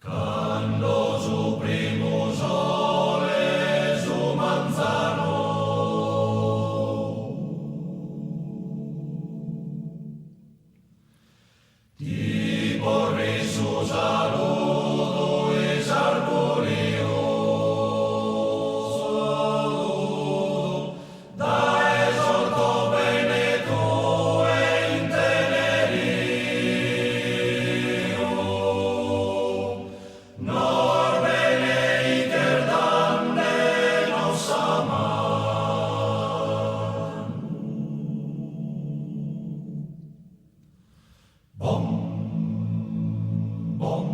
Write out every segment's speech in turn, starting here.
Quando su primo sole su Manzano, ti porri su saluto e sarbolio, da esorto bene tu e intenerio, nor bene iter danne nos aman. Bom, bom,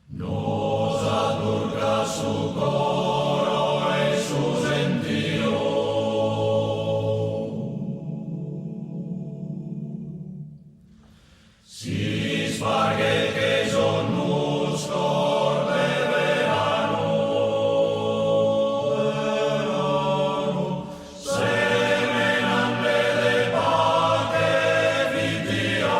nos adurga su coro e su sentio, si sparge che son muscor de verano, semenande de pace vitiano,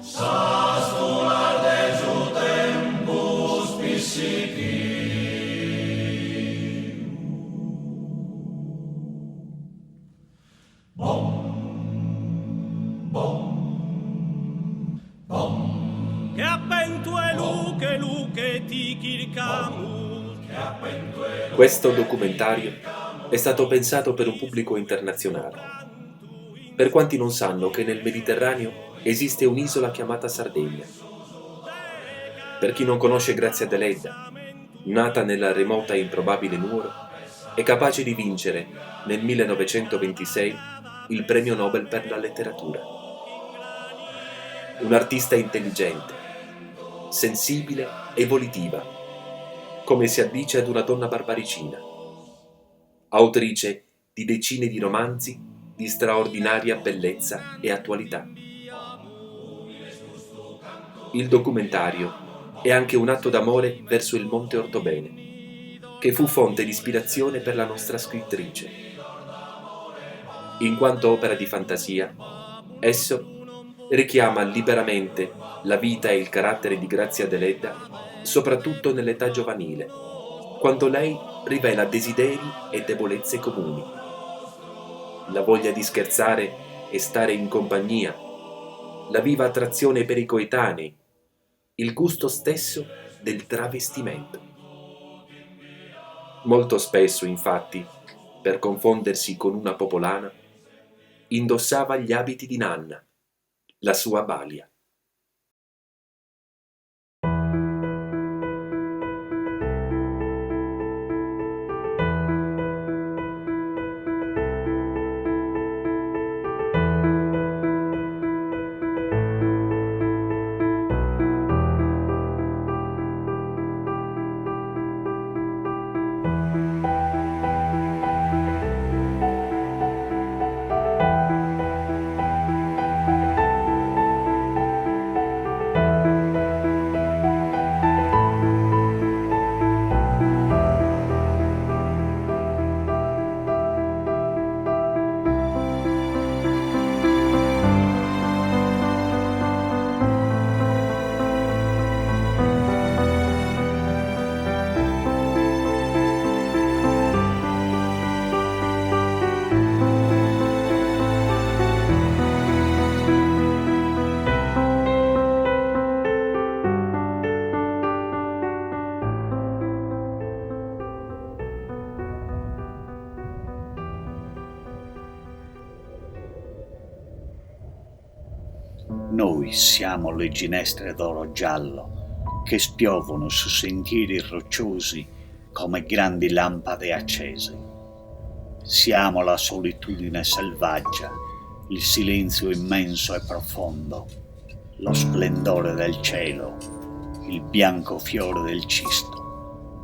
sastular de su tempus piscici. Bom, bom, bom, Che appento è Luche ti chircamus. Questo documentario è stato pensato per un pubblico internazionale. Per quanti non sanno che nel Mediterraneo esiste un'isola chiamata Sardegna. Per chi non conosce Grazia Deledda, nata nella remota e improbabile Nuoro, è capace di vincere nel 1926 il premio Nobel per la letteratura. Un'artista intelligente, sensibile e volitiva, come si addice ad una donna barbaricina. Autrice di decine di romanzi di straordinaria bellezza e attualità. Il documentario è anche un atto d'amore verso il Monte Orthobene, che fu fonte di ispirazione per la nostra scrittrice. In quanto opera di fantasia, esso richiama liberamente la vita e il carattere di Grazia Deledda, soprattutto nell'età giovanile, quando lei rivela desideri e debolezze comuni. La voglia di scherzare e stare in compagnia, la viva attrazione per i coetanei, il gusto stesso del travestimento. Molto spesso, infatti, per confondersi con una popolana, indossava gli abiti di Nanna, la sua balia. Noi siamo le ginestre d'oro giallo che spiovono su sentieri rocciosi come grandi lampade accese. Siamo la solitudine selvaggia, il silenzio immenso e profondo, lo splendore del cielo, il bianco fiore del cisto.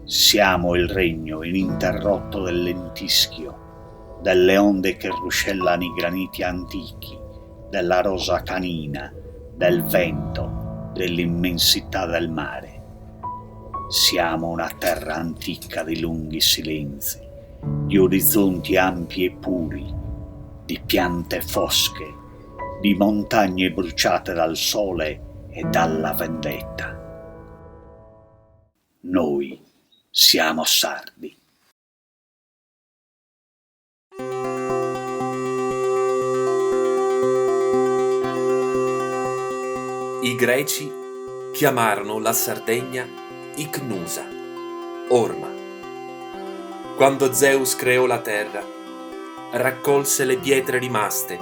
Siamo il regno ininterrotto del lentischio, delle onde che ruscellano i graniti antichi, della rosa canina, del vento, dell'immensità del mare. Siamo una terra antica di lunghi silenzi, di orizzonti ampi e puri, di piante fosche, di montagne bruciate dal sole e dalla vendetta. Noi siamo sardi. I greci chiamarono la Sardegna Icnusa, orma. Quando Zeus creò la terra, raccolse le pietre rimaste,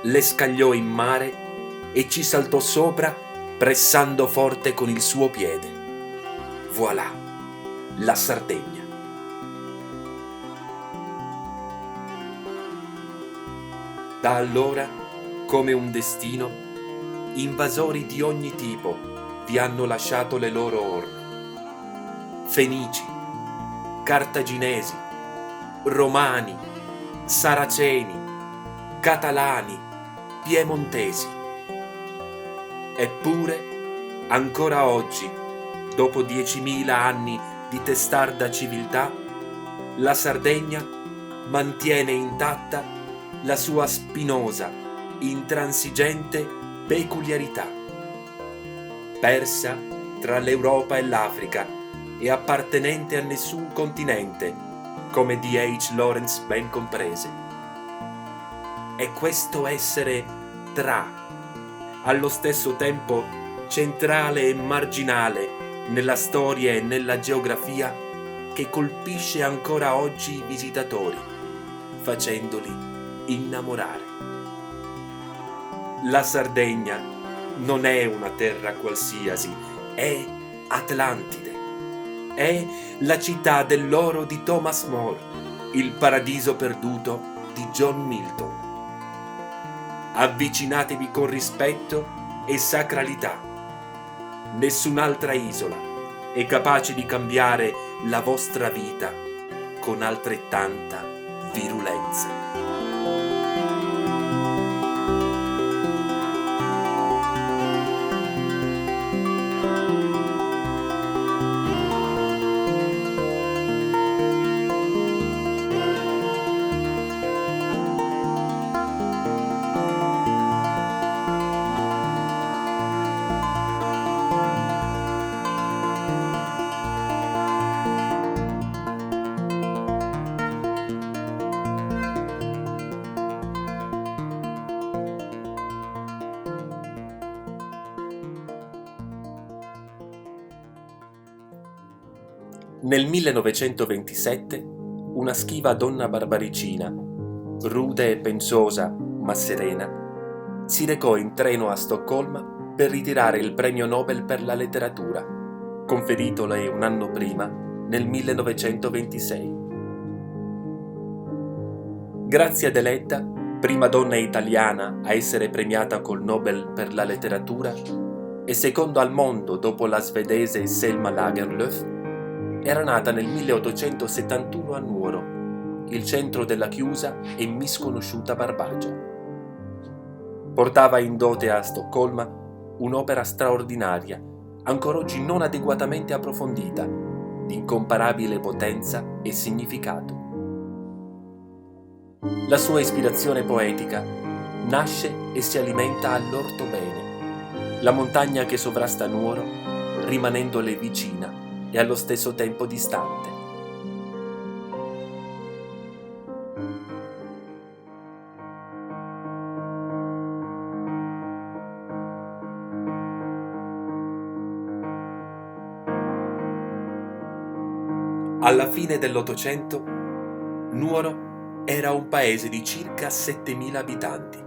le scagliò in mare e ci saltò sopra pressando forte con il suo piede. Voilà, la Sardegna. Da allora, come un destino, invasori di ogni tipo vi hanno lasciato le loro orme. Fenici, cartaginesi, romani, saraceni, catalani, piemontesi. Eppure, ancora oggi, dopo 10.000 anni di testarda civiltà, la Sardegna mantiene intatta la sua spinosa, intransigente peculiarità. Persa tra l'Europa e l'Africa e appartenente a nessun continente, come D.H. Lawrence ben comprese. E questo essere tra, allo stesso tempo centrale e marginale nella storia e nella geografia, che colpisce ancora oggi i visitatori, facendoli innamorare. La Sardegna non è una terra qualsiasi, è Atlantide. È la città dell'oro di Thomas More, il paradiso perduto di John Milton. Avvicinatevi con rispetto e sacralità. Nessun'altra isola è capace di cambiare la vostra vita con altrettanta virulenza. Nel 1927 una schiva donna barbaricina, rude e pensosa ma serena, si recò in treno a Stoccolma per ritirare il premio Nobel per la letteratura, conferitole un anno prima, nel 1926. Grazia Deledda, prima donna italiana a essere premiata col Nobel per la letteratura e seconda al mondo dopo la svedese Selma Lagerlöf, era nata nel 1871 a Nuoro, il centro della chiusa e misconosciuta Barbagia. Portava in dote a Stoccolma un'opera straordinaria, ancora oggi non adeguatamente approfondita, di incomparabile potenza e significato. La sua ispirazione poetica nasce e si alimenta all'Orthobene, la montagna che sovrasta Nuoro, rimanendole vicina e allo stesso tempo distante. Alla fine dell'Ottocento, Nuoro era un paese di circa 7.000 abitanti,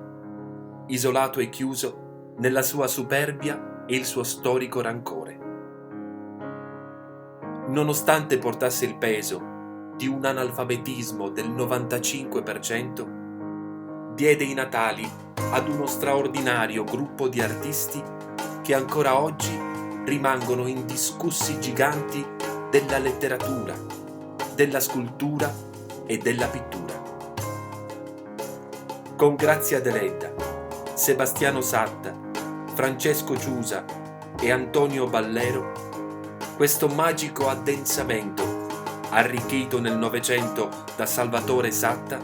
isolato e chiuso nella sua superbia e il suo storico rancore. Nonostante portasse il peso di un analfabetismo del 95%, diede i natali ad uno straordinario gruppo di artisti che ancora oggi rimangono indiscussi giganti della letteratura, della scultura e della pittura. Con Grazia Deledda, Sebastiano Satta, Francesco Ciusa e Antonio Ballero, questo magico addensamento, arricchito nel Novecento da Salvatore Satta,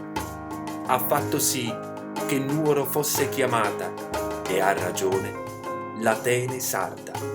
ha fatto sì che Nuoro fosse chiamata, e ha ragione, l'Atene sarda.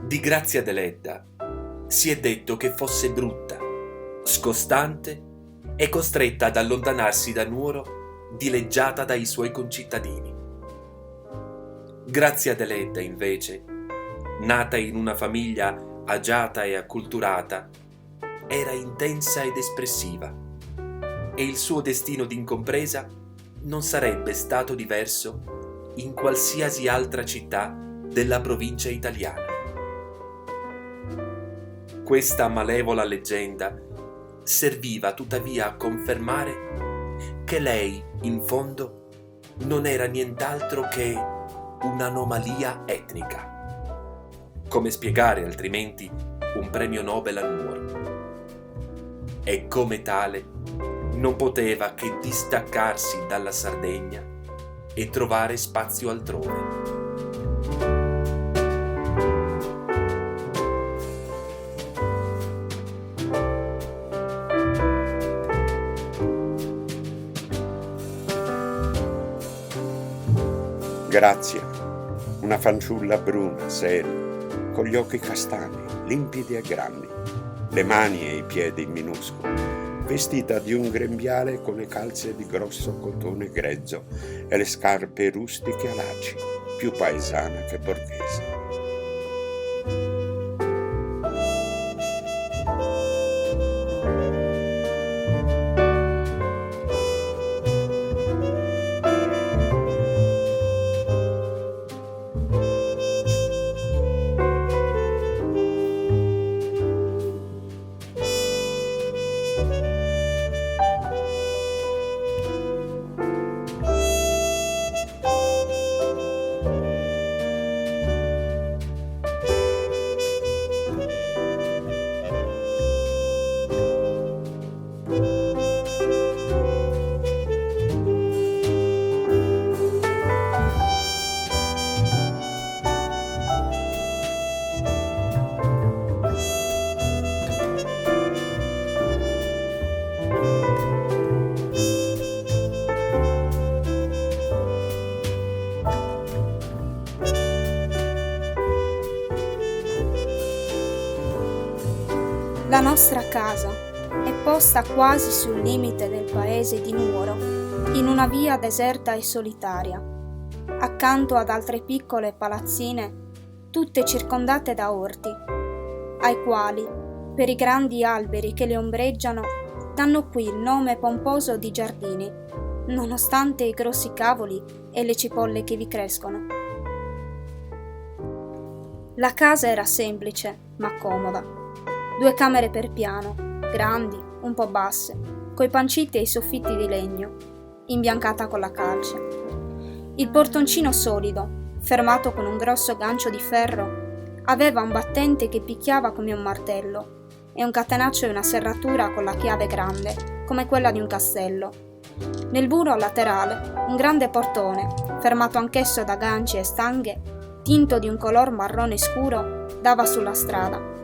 Di Grazia Deledda si è detto che fosse brutta, scostante e costretta ad allontanarsi da Nuoro, dileggiata dai suoi concittadini. Grazia Deledda, invece, nata in una famiglia agiata e acculturata, era intensa ed espressiva, e il suo destino d'incompresa non sarebbe stato diverso in qualsiasi altra città della provincia italiana. Questa malevola leggenda serviva tuttavia a confermare che lei, in fondo, non era nient'altro che un'anomalia etnica. Come spiegare altrimenti un premio Nobel a Nuoro? E come tale non poteva che distaccarsi dalla Sardegna e trovare spazio altrove. Grazia, una fanciulla bruna, seria, con gli occhi castani, limpidi e grandi, le mani e i piedi minuscoli, vestita di un grembiale con le calze di grosso cotone grezzo e le scarpe rustiche a lacci, più paesana che borghese. La nostra casa è posta quasi sul limite del paese di Nuoro, in una via deserta e solitaria, accanto ad altre piccole palazzine, tutte circondate da orti, ai quali, per i grandi alberi che le ombreggiano, danno qui il nome pomposo di giardini, nonostante i grossi cavoli e le cipolle che vi crescono. La casa era semplice, ma comoda. 2 camere per piano, grandi, un po' basse, coi panciti e i soffitti di legno, imbiancata con la calce. Il portoncino solido, fermato con un grosso gancio di ferro, aveva un battente che picchiava come un martello e un catenaccio e una serratura con la chiave grande, come quella di un castello. Nel muro laterale, un grande portone, fermato anch'esso da ganci e stanghe, tinto di un color marrone scuro, dava sulla strada.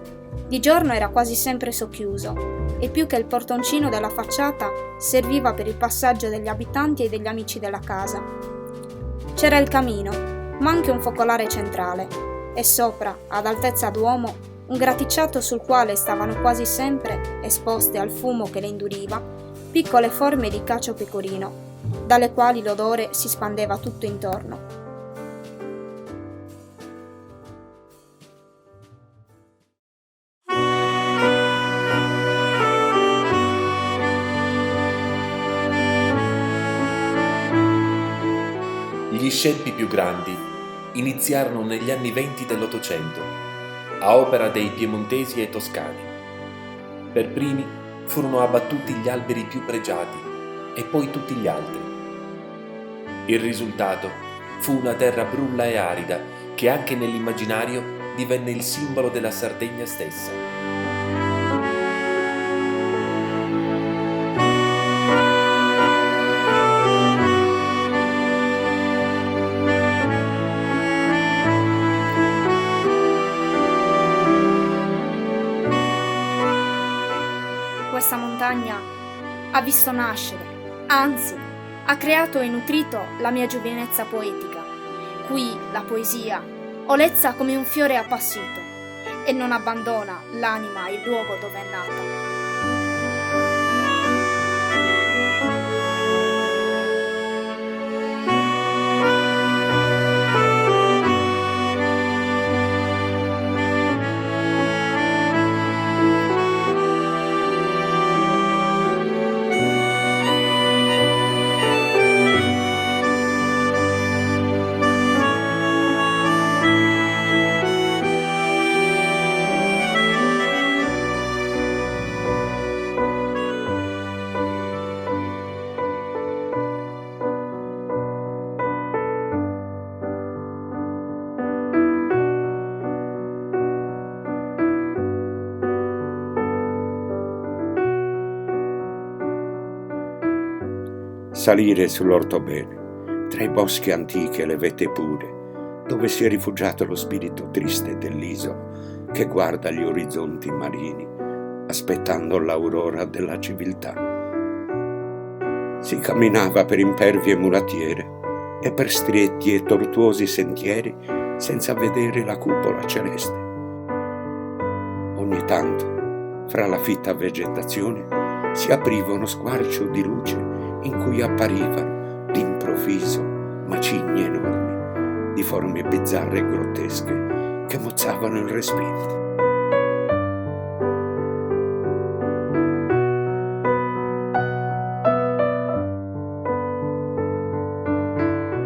Di giorno era quasi sempre socchiuso e più che il portoncino della facciata serviva per il passaggio degli abitanti e degli amici della casa. C'era il camino, ma anche un focolare centrale e sopra, ad altezza d'uomo, un graticciato sul quale stavano quasi sempre, esposte al fumo che le induriva, piccole forme di cacio pecorino, dalle quali l'odore si spandeva tutto intorno. Gli scempi più grandi iniziarono negli anni 20 dell'Ottocento, a opera dei piemontesi e toscani. Per primi furono abbattuti gli alberi più pregiati e poi tutti gli altri. Il risultato fu una terra brulla e arida che anche nell'immaginario divenne il simbolo della Sardegna stessa. Questa montagna ha visto nascere, anzi, ha creato e nutrito la mia giovinezza poetica. Qui la poesia olezza come un fiore appassito e non abbandona l'anima il luogo dove è nata. Salire sull'Orthobene, tra i boschi antichi e le vette pure, dove si è rifugiato lo spirito triste dell'isola che guarda gli orizzonti marini, aspettando l'aurora della civiltà. Si camminava per impervie mulattiere e per stretti e tortuosi sentieri senza vedere la cupola celeste. Ogni tanto, fra la fitta vegetazione, si apriva uno squarcio di luce in cui apparivano d'improvviso macigni enormi, di forme bizzarre e grottesche che mozzavano il respiro.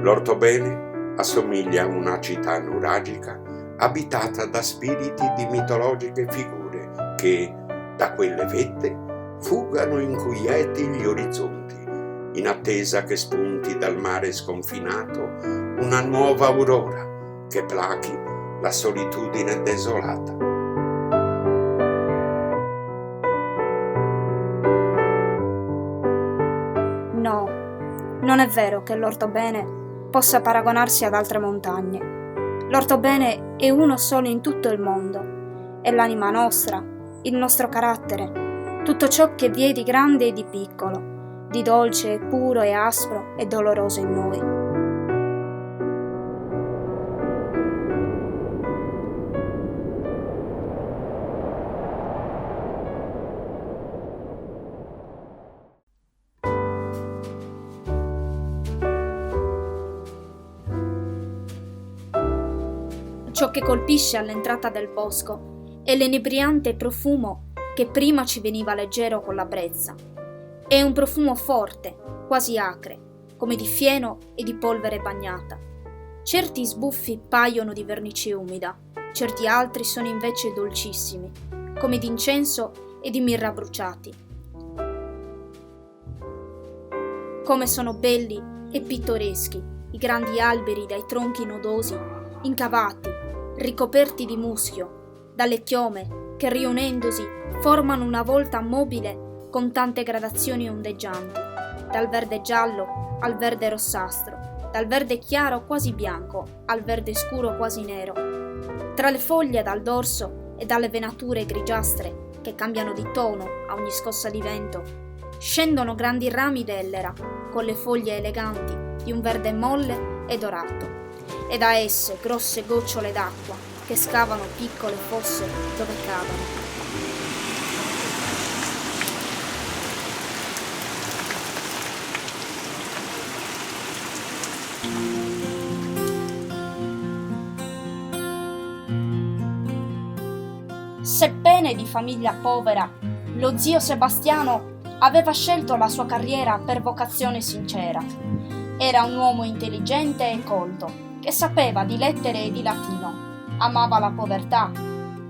L'Orthobene assomiglia a una città nuragica abitata da spiriti di mitologiche figure che, da quelle vette, fugano inquieti gli orizzonti, in attesa che spunti dal mare sconfinato una nuova aurora che plachi la solitudine desolata. No, non è vero che l'Orthobene possa paragonarsi ad altre montagne. L'Orthobene è uno solo in tutto il mondo. È l'anima nostra, il nostro carattere, tutto ciò che vi è di grande e di piccolo, di dolce, puro e aspro e doloroso in noi. Ciò che colpisce all'entrata del bosco è l'enebriante profumo che prima ci veniva leggero con la brezza. È un profumo forte, quasi acre, come di fieno e di polvere bagnata. Certi sbuffi paiono di vernice umida, certi altri sono invece dolcissimi, come di incenso e di mirra bruciati. Come sono belli e pittoreschi i grandi alberi dai tronchi nodosi, incavati, ricoperti di muschio, dalle chiome che riunendosi formano una volta mobile con tante gradazioni ondeggianti, dal verde giallo al verde rossastro, dal verde chiaro quasi bianco al verde scuro quasi nero. Tra le foglie dal dorso e dalle venature grigiastre che cambiano di tono a ogni scossa di vento, scendono grandi rami d'ellera con le foglie eleganti di un verde molle e dorato, e da esse grosse gocciole d'acqua che scavano piccole fosse dove cadono. Sebbene di famiglia povera, lo zio Sebastiano aveva scelto la sua carriera per vocazione sincera. Era un uomo intelligente e colto, che sapeva di lettere e di latino, amava la povertà,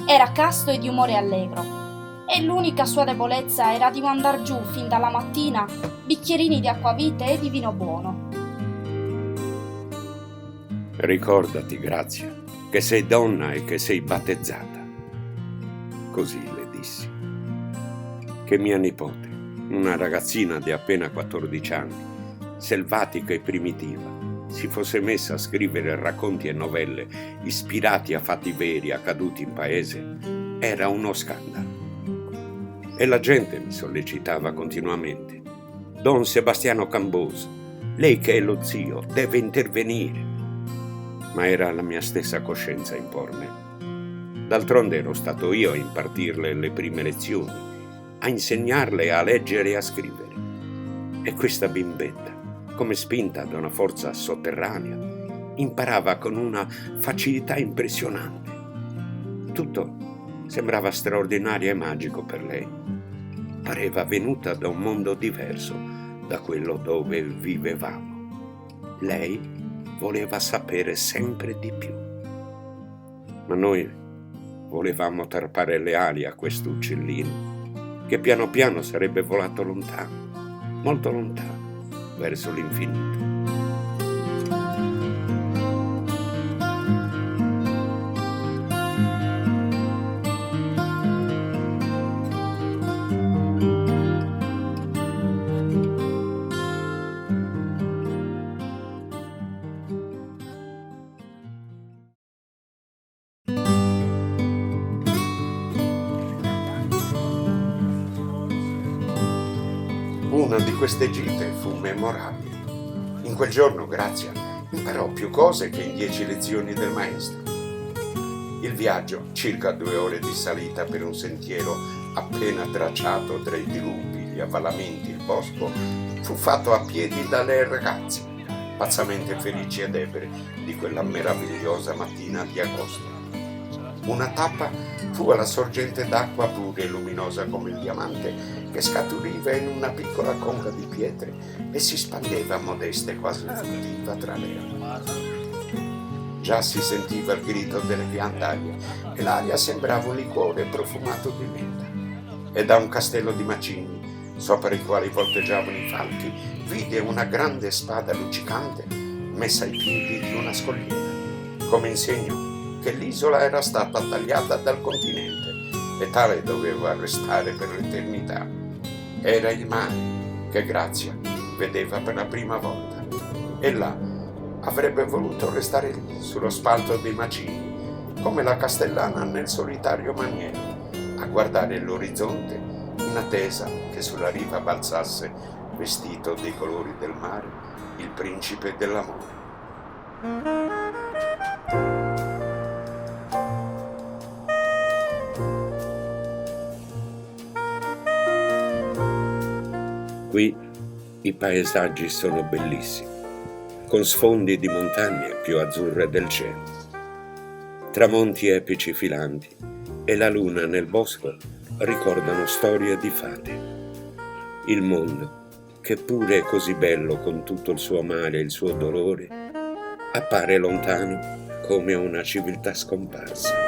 era casto e di umore allegro, e l'unica sua debolezza era di mandar giù fin dalla mattina bicchierini di acquavite e di vino buono. Ricordati, Grazia, che sei donna e che sei battezzata. Così le dissi. Che mia nipote, una ragazzina di appena 14 anni, selvatica e primitiva, si fosse messa a scrivere racconti e novelle ispirati a fatti veri accaduti in paese, era uno scandalo. E la gente mi sollecitava continuamente. Don Sebastiano Camboso, lei che è lo zio, deve intervenire. Ma era la mia stessa coscienza a impormelo. D'altronde ero stato io a impartirle le prime lezioni, a insegnarle a leggere e a scrivere. E questa bimbetta, come spinta da una forza sotterranea, imparava con una facilità impressionante. Tutto sembrava straordinario e magico per lei. Pareva venuta da un mondo diverso da quello dove vivevamo. Lei voleva sapere sempre di più. Ma noi volevamo tarpare le ali a questo uccellino, che piano piano sarebbe volato lontano, molto lontano, verso l'infinito. Una di queste gite fu memorabile. In quel giorno Grazia imparò più cose che in 10 lezioni del maestro. Il viaggio, circa 2 ore di salita per un sentiero appena tracciato tra i dirupi, gli avvallamenti e il bosco, fu fatto a piedi dalle ragazze, pazzamente felici ed ebbre di quella meravigliosa mattina di agosto. Una tappa fu alla sorgente d'acqua pura e luminosa come il diamante, che scaturiva in una piccola conca di pietre e si spandeva modesta e quasi furtiva tra le erbe. Già si sentiva il grido delle ghiandaie e l'aria sembrava un liquore profumato di menta. E da un castello di macigni, sopra i quali volteggiavano i falchi, vide una grande spada luccicante messa ai piedi di una scogliera, come in segno che l'isola era stata tagliata dal continente e tale doveva restare per l'eternità. Era il mare che Grazia vedeva per la prima volta. Ella avrebbe voluto restare lì, sullo spalto dei macigni, come la castellana nel solitario maniero, a guardare l'orizzonte in attesa che sulla riva balzasse, vestito dei colori del mare, il principe dell'amore. Qui i paesaggi sono bellissimi, con sfondi di montagne più azzurre del cielo, tramonti epici filanti e la luna nel bosco ricordano storie di fate. Il mondo, che pure è così bello con tutto il suo male e il suo dolore, appare lontano come una civiltà scomparsa.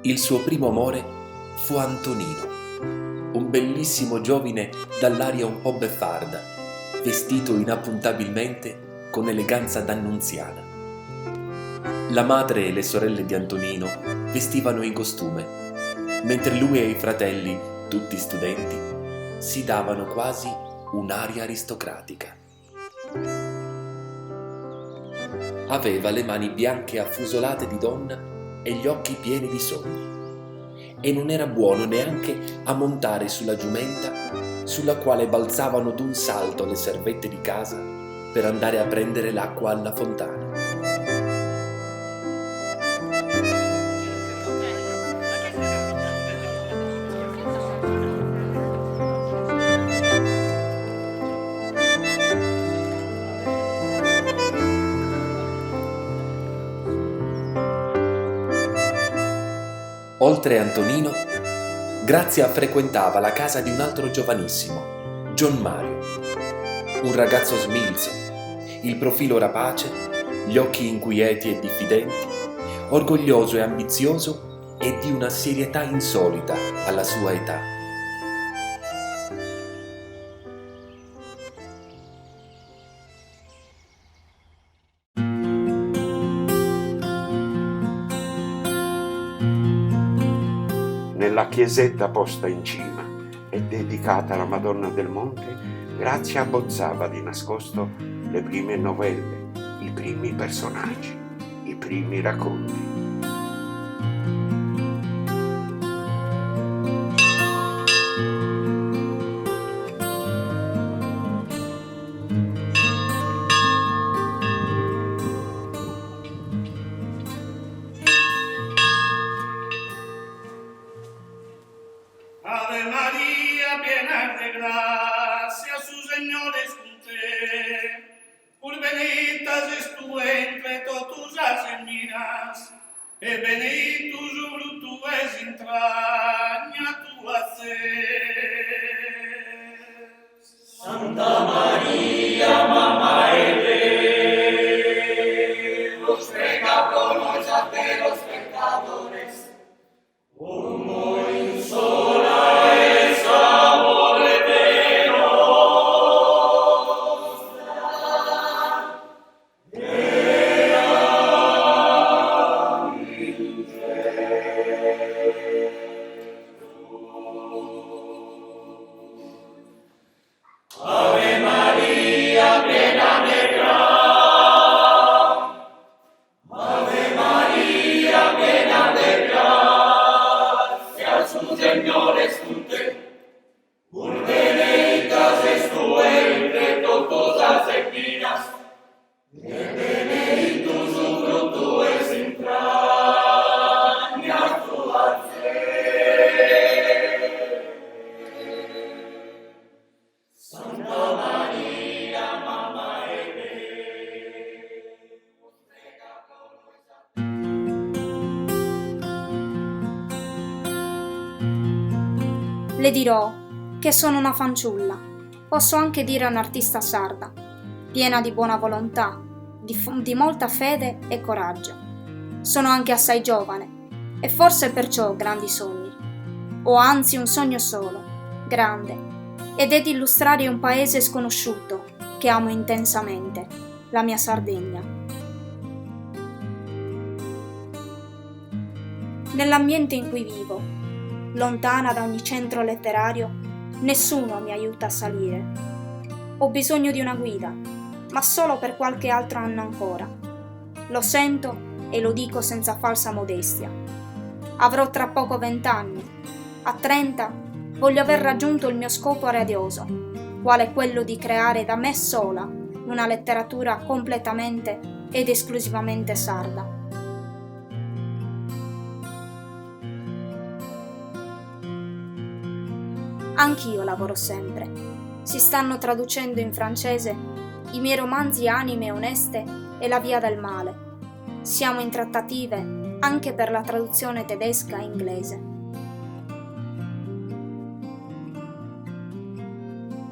Il suo primo amore fu Antonino, un bellissimo giovine dall'aria un po' beffarda, vestito inappuntabilmente con eleganza d'annunziana. La madre e le sorelle di Antonino vestivano in costume, mentre lui e i fratelli, tutti studenti, si davano quasi un'aria aristocratica. Aveva le mani bianche affusolate di donna e gli occhi pieni di sogni, e non era buono neanche a montare sulla giumenta sulla quale balzavano d'un salto le servette di casa per andare a prendere l'acqua alla fontana. Oltre a Antonino, Grazia frequentava la casa di un altro giovanissimo, Gian Mario, un ragazzo smilzo, il profilo rapace, gli occhi inquieti e diffidenti, orgoglioso e ambizioso e di una serietà insolita alla sua età. Nella chiesetta posta in cima e dedicata alla Madonna del Monte, Grazia abbozzava di nascosto le prime novelle, i primi personaggi, i primi racconti. Ave María, llena de gracia, su Señor es con te. Por benditas es tu entre todas las seminas, e benedictus fructus es entraña tua Santa María, mamá de Dios, ruega por nosotros los pecadores, como in sola es amore de nostra. Ave María, piena de gracia. Ave María, piena de gracia, su Señor es con te. Por benditas es tu entre todas las espinas, y benedictus su fruto es entraña tua Santa María, mamma de Deus, prega por noi. Le dirò che sono una fanciulla, posso anche dire un'artista sarda, piena di buona volontà, di molta fede e coraggio. Sono anche assai giovane e forse perciò ho grandi sogni. Ho anzi un sogno solo, grande, ed è di illustrare un paese sconosciuto che amo intensamente, la mia Sardegna. Nell'ambiente in cui vivo, lontana da ogni centro letterario, nessuno mi aiuta a salire. Ho bisogno di una guida, ma solo per qualche altro anno ancora. Lo sento e lo dico senza falsa modestia. Avrò tra poco 20 anni. A 30 voglio aver raggiunto il mio scopo radioso, quale quello di creare da me sola una letteratura completamente ed esclusivamente sarda. Anch'io lavoro sempre. Si stanno traducendo in francese i miei romanzi Anime oneste e La via del male. Siamo in trattative anche per la traduzione tedesca e inglese.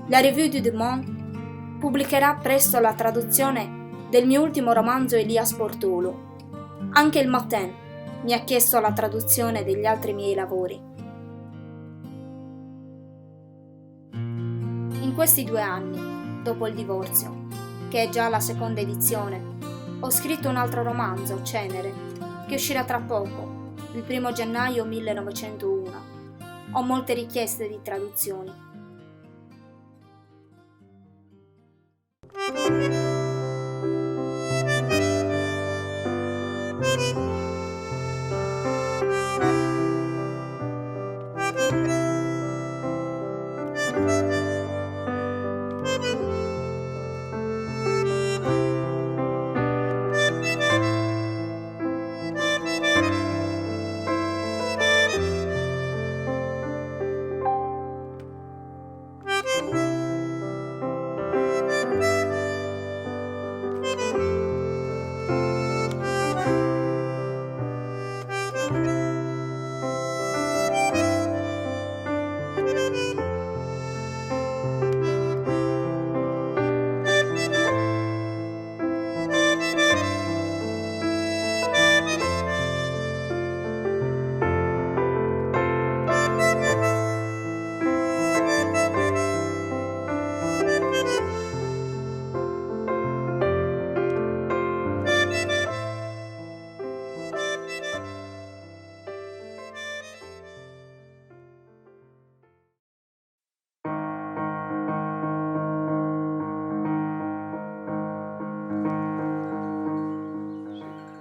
La Revue du Monde pubblicherà presto la traduzione del mio ultimo romanzo Elias Portolo. Anche il Matin, mi ha chiesto la traduzione degli altri miei lavori. In questi 2 anni, dopo il divorzio, che è già la seconda edizione, ho scritto un altro romanzo, Cenere, che uscirà tra poco, il 1 gennaio 1901. Ho molte richieste di traduzioni.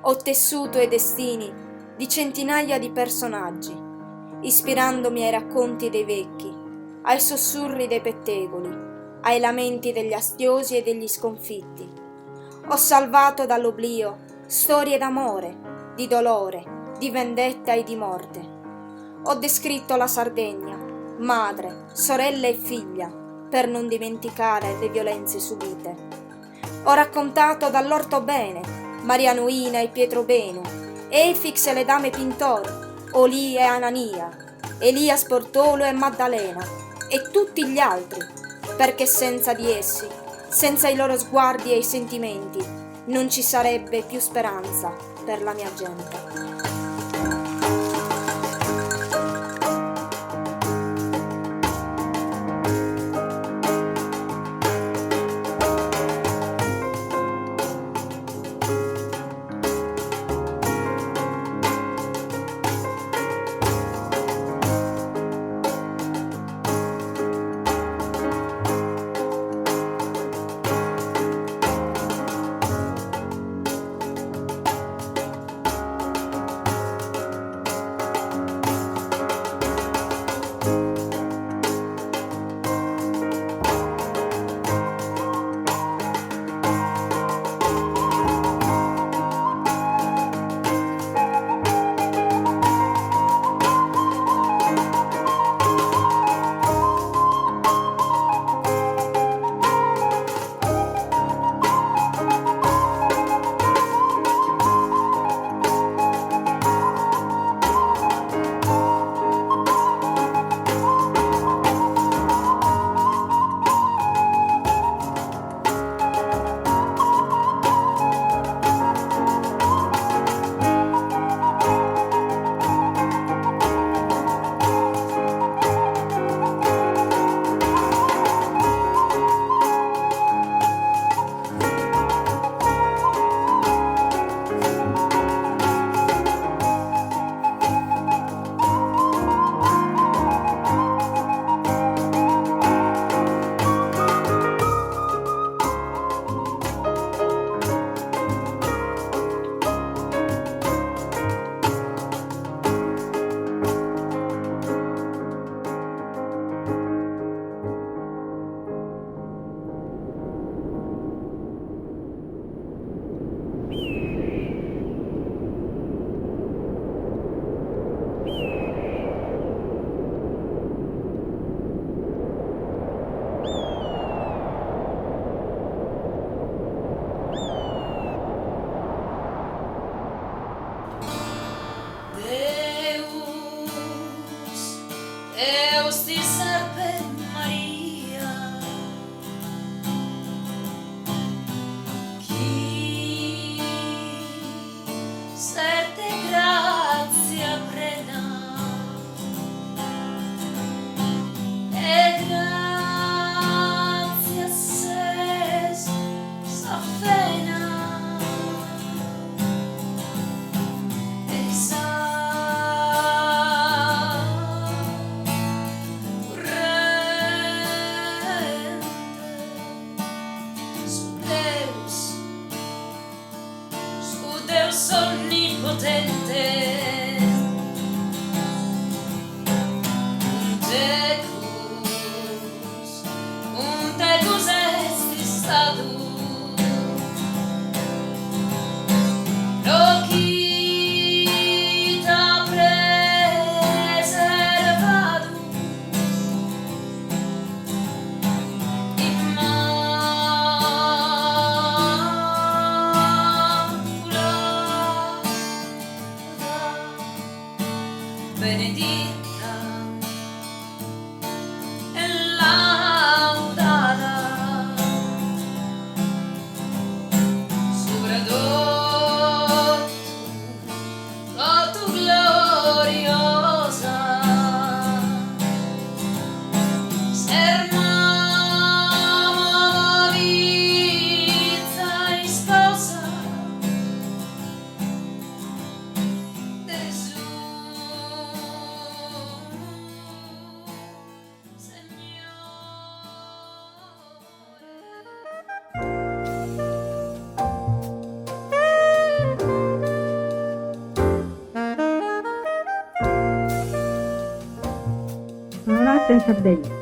Ho tessuto i destini di centinaia di personaggi, ispirandomi ai racconti dei vecchi, ai sussurri dei pettegoli, ai lamenti degli astiosi e degli sconfitti. Ho salvato dall'oblio storie d'amore, di dolore, di vendetta e di morte. Ho descritto la Sardegna, madre, sorella e figlia, per non dimenticare le violenze subite. Ho raccontato dall'Ortobene, Marianuina e Pietrobene, Efix e le dame Pintor, Olì e Anania, Elia Sportolo e Maddalena e tutti gli altri, perché senza di essi, senza i loro sguardi e i sentimenti, non ci sarebbe più speranza per la mia gente. Serte grazie Tecus, un tecus est status, locita preservatum, immaculata, benedicta e laudata, sopradotto gloriosa, sermamo vita e sposa, Gesù, Signore. Sono nata in Sardegna.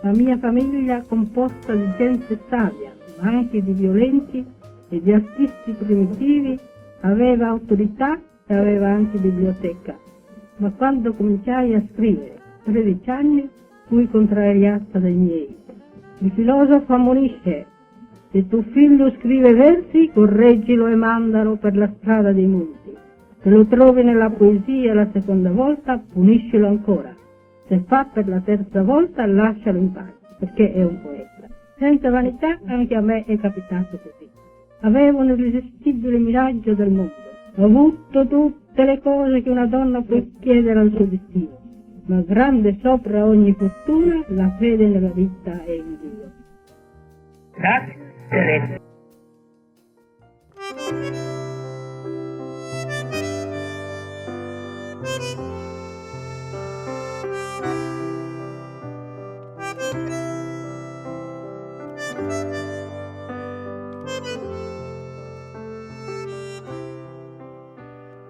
La mia famiglia, composta di gente savia, ma anche di violenti e di artisti primitivi, aveva autorità e aveva anche biblioteca. Ma quando cominciai a scrivere, 13 anni, fui contrariata dai miei. Il filosofo ammonisce: se tuo figlio scrive versi, correggilo e mandalo per la strada dei monti. Se lo trovi nella poesia la seconda volta, puniscilo ancora. Se fa per la terza volta, lascialo in pace, perché è un poeta. Senza vanità, anche a me è capitato così. Avevo un irresistibile miraggio del mondo. Ho avuto tutte le cose che una donna può chiedere al suo destino, ma grande sopra ogni fortuna la fede nella vita e in Dio. Grazie.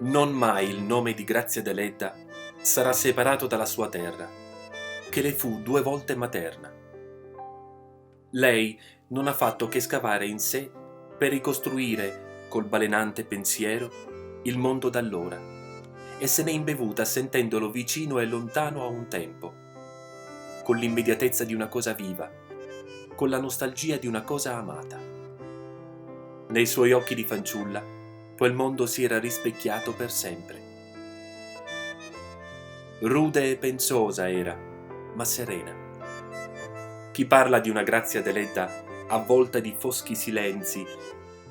Non mai il nome di Grazia Deledda sarà separato dalla sua terra, che le fu 2 volte materna. Lei non ha fatto che scavare in sé per ricostruire, col balenante pensiero, il mondo d'allora, e se n'è imbevuta sentendolo vicino e lontano a un tempo, con l'immediatezza di una cosa viva, con la nostalgia di una cosa amata. Nei suoi occhi di fanciulla quel mondo si era rispecchiato per sempre. Rude e pensosa era, ma serena. Chi parla di una Grazia Deledda avvolta di foschi silenzi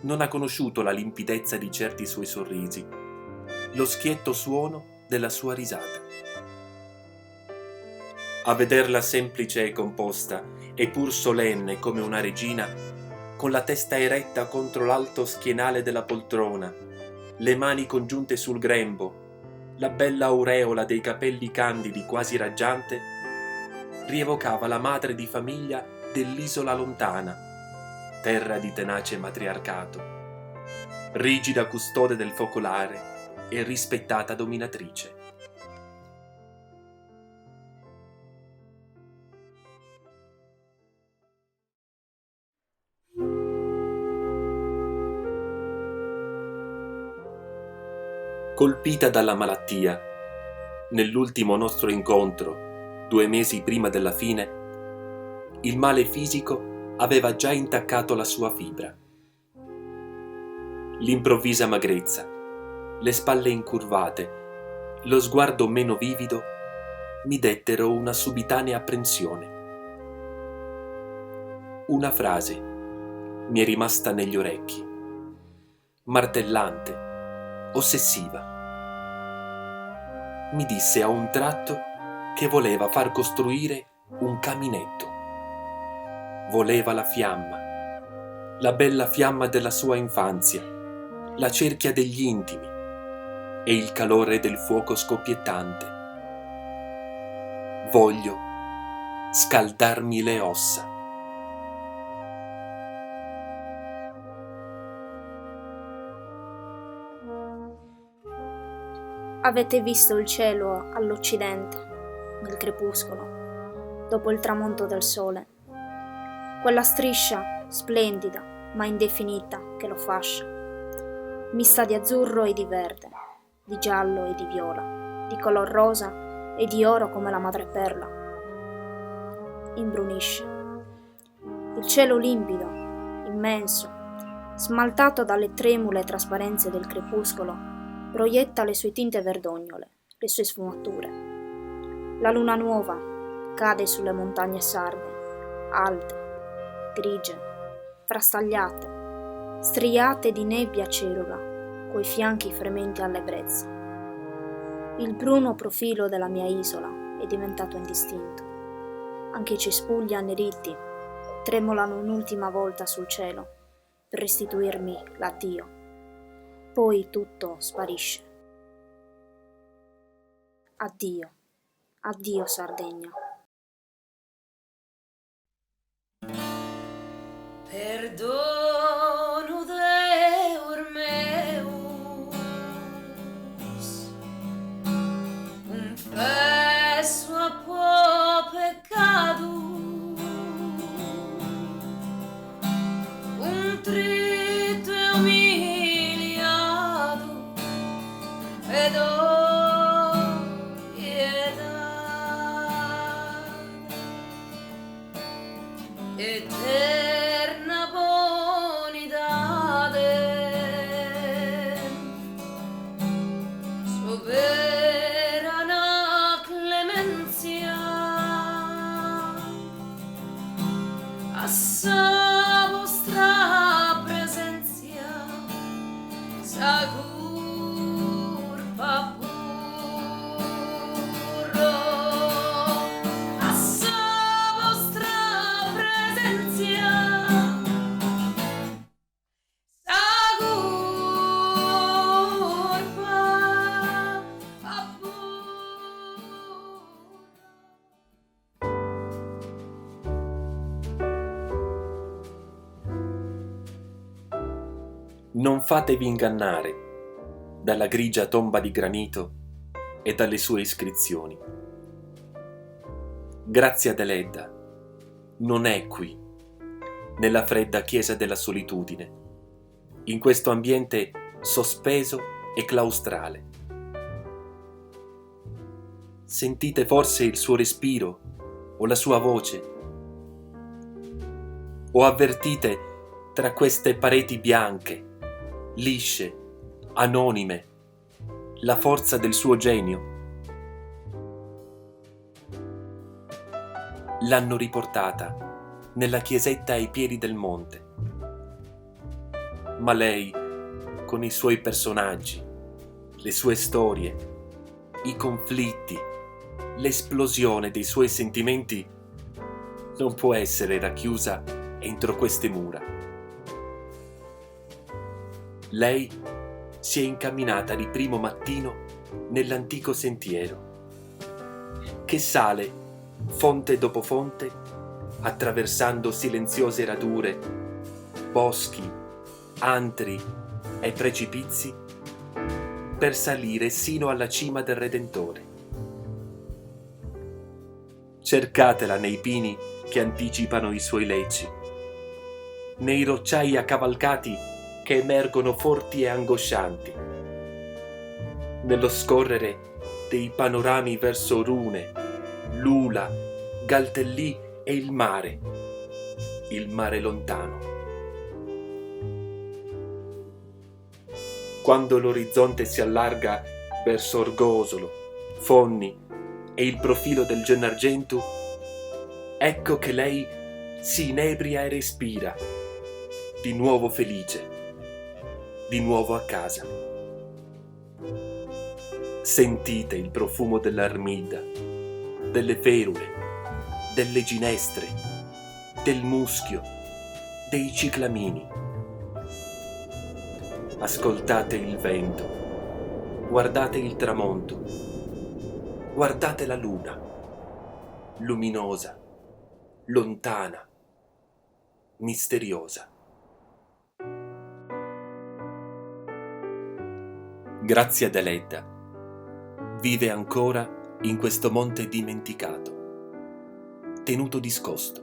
non ha conosciuto la limpidezza di certi suoi sorrisi, lo schietto suono della sua risata. A vederla semplice e composta, e pur solenne come una regina, con la testa eretta contro l'alto schienale della poltrona, le mani congiunte sul grembo, la bella aureola dei capelli candidi quasi raggiante, rievocava la madre di famiglia dell'isola lontana, terra di tenace matriarcato, rigida custode del focolare e rispettata dominatrice. Colpita dalla malattia, nell'ultimo nostro incontro, 2 mesi prima della fine, il male fisico aveva già intaccato la sua fibra. L'improvvisa magrezza, le spalle incurvate, lo sguardo meno vivido, mi dettero una subitanea apprensione. Una frase mi è rimasta negli orecchi, martellante, ossessiva. Mi disse a un tratto che voleva far costruire un caminetto. Voleva la fiamma, la bella fiamma della sua infanzia, la cerchia degli intimi e il calore del fuoco scoppiettante. Voglio scaldarmi le ossa. Avete visto il cielo all'Occidente? nel crepuscolo, dopo il tramonto del sole. Quella striscia splendida ma indefinita che lo fascia, mista di azzurro e di verde, di giallo e di viola, di color rosa e di oro come la madreperla. Imbrunisce. Il cielo limpido, immenso, smaltato dalle tremule trasparenze del crepuscolo, proietta le sue tinte verdognole, le sue sfumature. La luna nuova cade sulle montagne sarde, alte, grigie, frastagliate, striate di nebbia cerula, coi fianchi frementi all'ebbrezza. Il bruno profilo della mia isola è diventato indistinto. Anche i cespugli anneriti tremolano un'ultima volta sul cielo per restituirmi l'addio. Poi tutto sparisce. Addio, addio Sardegna. Perdono Deur meus, confesso a po' peccato, trito e umiliato, ed ho pietà, eterna bonitade, soberana clemenzia, assa vostra presenza s'agur papurro, assa vostra presenza s'agur papurro. Non fatevi ingannare dalla grigia tomba di granito e dalle sue iscrizioni. Grazia Deledda non è qui, nella fredda chiesa della solitudine, in questo ambiente sospeso e claustrale. Sentite forse il suo respiro o la sua voce? O avvertite tra queste pareti bianche, lisce, anonime, la forza del suo genio? L'hanno riportata nella chiesetta ai piedi del monte. Ma lei, con i suoi personaggi, le sue storie, i conflitti, l'esplosione dei suoi sentimenti, non può essere racchiusa entro queste mura. Lei si è incamminata di primo mattino nell'antico sentiero, che sale fonte dopo fonte, attraversando silenziose radure, boschi, antri e precipizi, per salire sino alla cima del Redentore. Cercatela nei pini che anticipano i suoi lecci, nei rocciai accavalcati che emergono forti e angoscianti, nello scorrere dei panorami verso Rune, Lula, Galtellì e il mare lontano. Quando l'orizzonte si allarga verso Orgosolo, Fonni e il profilo del Gennargentu, ecco che lei si inebria e respira, di nuovo felice, di nuovo a casa. Sentite il profumo dell'armida, delle ferule, delle ginestre, del muschio, dei ciclamini. Ascoltate il vento, guardate il tramonto, guardate la luna, luminosa, lontana, misteriosa. Grazia Deledda vive ancora in questo monte dimenticato, tenuto discosto.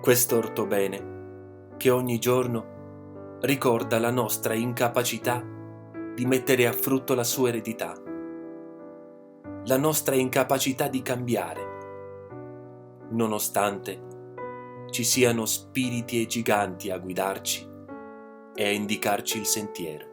Questo ortobene che ogni giorno ricorda la nostra incapacità di mettere a frutto la sua eredità, la nostra incapacità di cambiare, nonostante ci siano spiriti e giganti a guidarci e a indicarci il sentiero.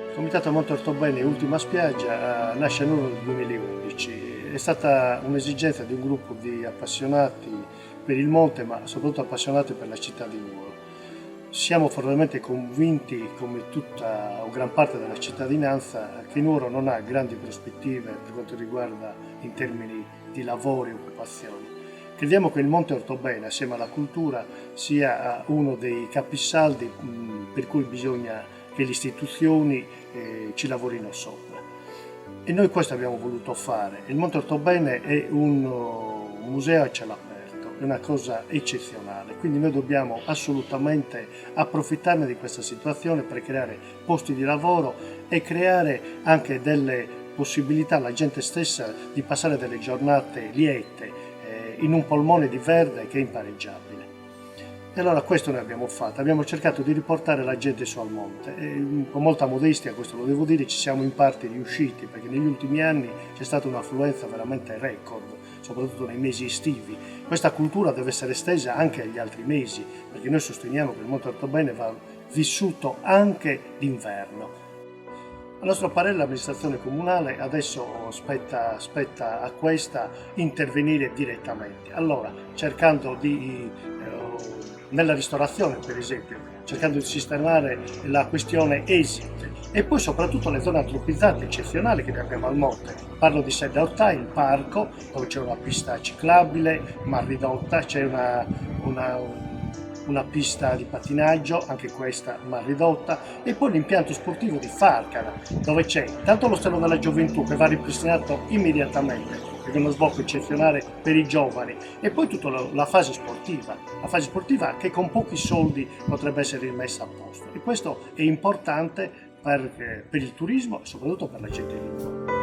Il Comitato Monte Ortobene Ultima Spiaggia nasce a Nuoro nel 2011. È stata un'esigenza di un gruppo di appassionati per il monte, ma soprattutto appassionati per la città di Nuoro. Siamo fortemente convinti, come tutta o gran parte della cittadinanza, che Nuoro non ha grandi prospettive per quanto riguarda in termini di lavoro e occupazioni. Crediamo che il Monte Ortobene, assieme alla cultura, sia uno dei capisaldi per cui bisogna che le istituzioni ci lavorino sopra. E noi questo abbiamo voluto fare. Il Monte Ortobene è un museo a cielo aperto, è una cosa eccezionale, quindi noi dobbiamo assolutamente approfittarne di questa situazione per creare posti di lavoro e creare anche delle possibilità alla gente stessa di passare delle giornate liete in un polmone di verde che è impareggiabile. E allora questo noi abbiamo fatto, abbiamo cercato di riportare la gente su al monte e con molta modestia, questo lo devo dire, ci siamo in parte riusciti, perché negli ultimi anni c'è stata un'affluenza veramente record, soprattutto nei mesi estivi. Questa cultura deve essere estesa anche agli altri mesi, perché noi sosteniamo che il Monte Ortobene va vissuto anche d'inverno. A nostro parere l'amministrazione comunale adesso spetta a questa intervenire direttamente, allora cercando di nella ristorazione per esempio, cercando di sistemare la questione exit e poi soprattutto le zone antropizzate eccezionali che abbiamo al monte. Parlo di Sedda Ortà, il parco, dove c'è una pista ciclabile, ma ridotta, c'è una pista di pattinaggio, anche questa ma ridotta, e poi l'impianto sportivo di Farcana, dove c'è tanto l'Ostello della Gioventù che va ripristinato immediatamente, perché è uno sbocco eccezionale per i giovani, e poi tutta la fase sportiva che con pochi soldi potrebbe essere rimessa a posto. E questo è importante per il turismo e soprattutto per la gente di Nuoro.